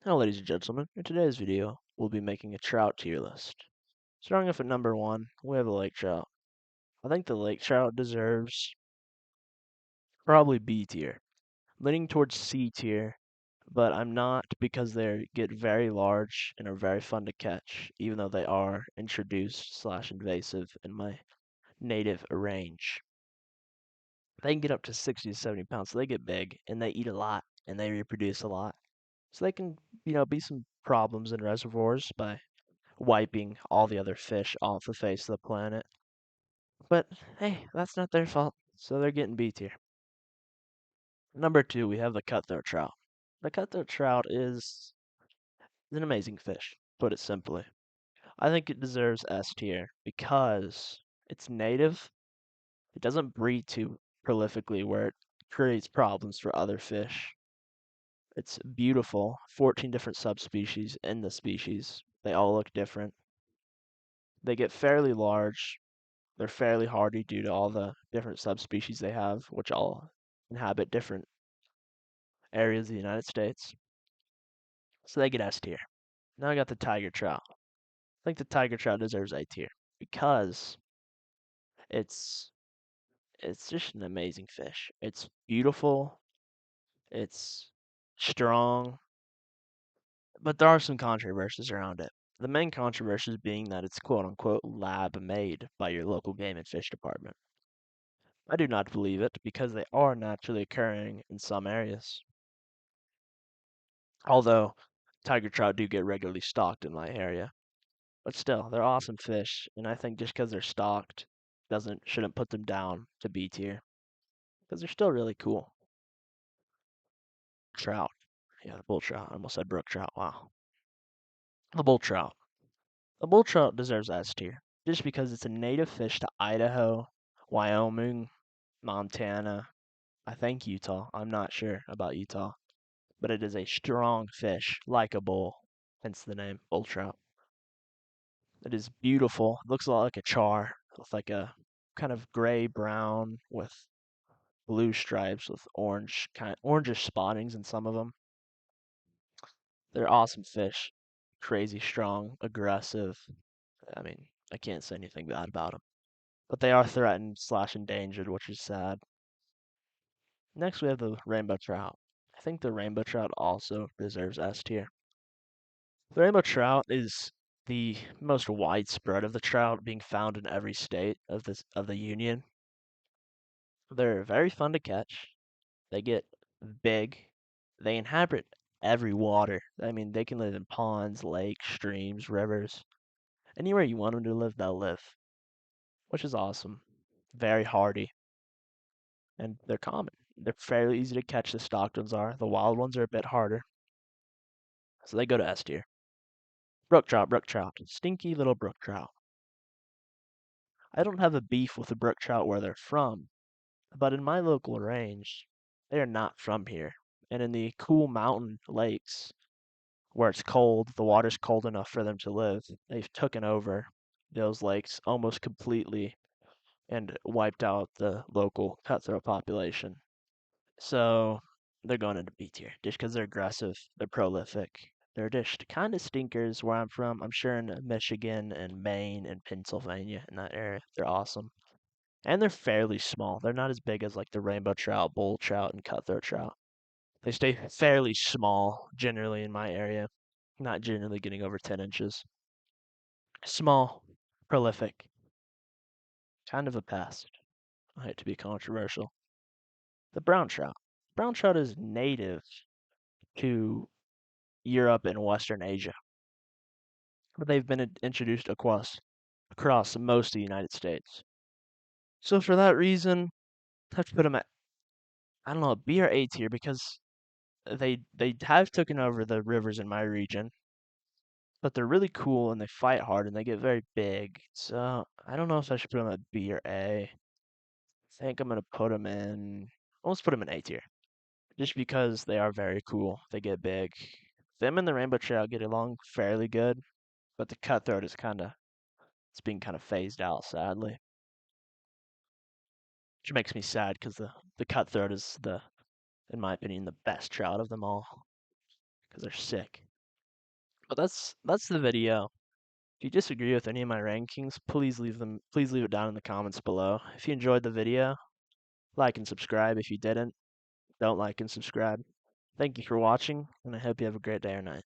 Hello, ladies and gentlemen. In today's video, we'll be making a trout tier list. Starting off at number 1, we have the lake trout. I think the lake trout deserves probably B tier. Leaning towards C tier, but I'm not because they get very large and are very fun to catch, even though they are introduced slash invasive in my native range. They can get up to 60 to 70 pounds, so they get big and they eat a lot and they reproduce a lot. So they can, be some problems in reservoirs by wiping all the other fish off the face of the planet. But hey, that's not their fault, so they're getting B tier. Number 2, we have the cutthroat trout. The cutthroat trout is an amazing fish, put it simply. I think it deserves S tier because it's native. It doesn't breed too prolifically where it creates problems for other fish. It's beautiful, 14 different subspecies in the species. They all look different. They get fairly large. They're fairly hardy due to all the different subspecies they have, which all inhabit different areas of the United States. So they get S tier. Now I got the tiger trout. I think the tiger trout deserves A tier because it's it's just an amazing fish. It's beautiful, it's strong, but there are some controversies around it. The main controversies being that it's quote unquote lab made by your local game and fish department. I do not believe it because they are naturally occurring in some areas. Although tiger trout do get regularly stocked in my area. But still, they're awesome fish, and I think just because they're stocked doesn't shouldn't put them down to B tier because they're still really cool. Trout, yeah, the bull trout. I almost said brook trout. Wow, the bull trout. The bull trout deserves S tier just because it's a native fish to Idaho, Wyoming, Montana. I think Utah. I'm not sure about Utah, but it is a strong fish like a bull, hence the name bull trout. It is beautiful. It looks a lot like a char with like a kind of gray brown with blue stripes with orangish spottings in some of them. They're awesome fish. Crazy strong, aggressive. I mean, I can't say anything bad about them. But they are threatened slash endangered, which is sad. Next, we have the rainbow trout. I think the rainbow trout also deserves S tier. The rainbow trout is the most widespread of the trout, being found in every state of the union. They're very fun to catch. They get big. They inhabit every water. I mean, they can live in ponds, lakes, streams, rivers. Anywhere you want them to live, they'll live, which is awesome. Very hardy, and they're common. They're fairly easy to catch, the stocked ones are. The wild ones are a bit harder, so they go to S tier. Brook trout. Stinky little brook trout. I don't have a beef with the brook trout where they're from, but in my local range, they are not from here. And in the cool mountain lakes where it's cold, the water's cold enough for them to live, they've taken over those lakes almost completely and wiped out the local cutthroat population. So they're going into B tier just because they're aggressive, they're prolific. They're just kind of stinkers where I'm from. I'm sure in Michigan and Maine and Pennsylvania in that area, they're awesome. And they're fairly small. They're not as big as like the rainbow trout, bull trout, and cutthroat trout. They stay fairly small generally in my area, not generally getting over 10 inches. Small, prolific, kind of a pest. I hate to be controversial. The brown trout. Brown trout is native to Europe and Western Asia, but they've been introduced across most of the United States. So for that reason, I have to put them at, I don't know, B or A tier because they have taken over the rivers in my region, but they're really cool and they fight hard and they get very big. So I don't know if I should put them at B or A. I think I'm gonna put them in. Let's put them in A tier, just because they are very cool. They get big. Them and the rainbow trout get along fairly good, but the cutthroat is it's being kind of phased out, sadly, which makes me sad because the cutthroat is in my opinion, the best trout of them all because they're sick. But that's the video. If you disagree with any of my rankings, please leave it down in the comments below. If you enjoyed the video, like and subscribe. If you didn't, don't like and subscribe. Thank you for watching, and I hope you have a great day or night.